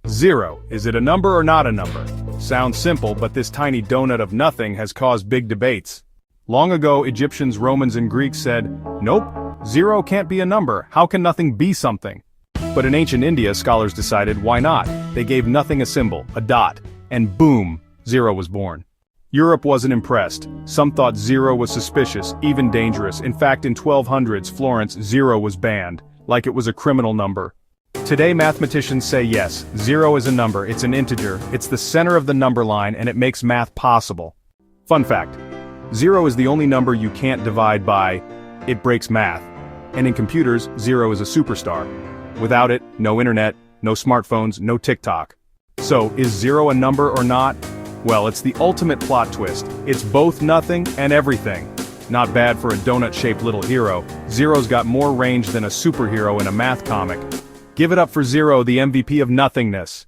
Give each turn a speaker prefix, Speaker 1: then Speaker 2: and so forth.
Speaker 1: Zero. Is it a number or not a number? Sounds simple, but this tiny donut of nothing has caused big debates. Long ago, Egyptians, Romans, and Greeks said, nope, zero can't be a number, how can nothing be something? But in ancient India, scholars decided, why not? They gave nothing a symbol, a dot, and boom, zero was born. Europe wasn't impressed. Some thought zero was suspicious, even dangerous. In fact, in 1200s, Florence, zero was banned, like it was a criminal number. Today, mathematicians say yes, zero is a number, it's an integer, it's the center of the number line, and it makes math possible. Fun fact, zero is the only number you can't divide by. It breaks math. And in computers, zero is a superstar. Without it, no internet, no smartphones, no TikTok. So, is zero a number or not? Well, it's the ultimate plot twist. It's both nothing and everything. Not bad for a donut-shaped little hero. Zero's got more range than a superhero in a math comic. Give it up for Zero, the MVP of nothingness.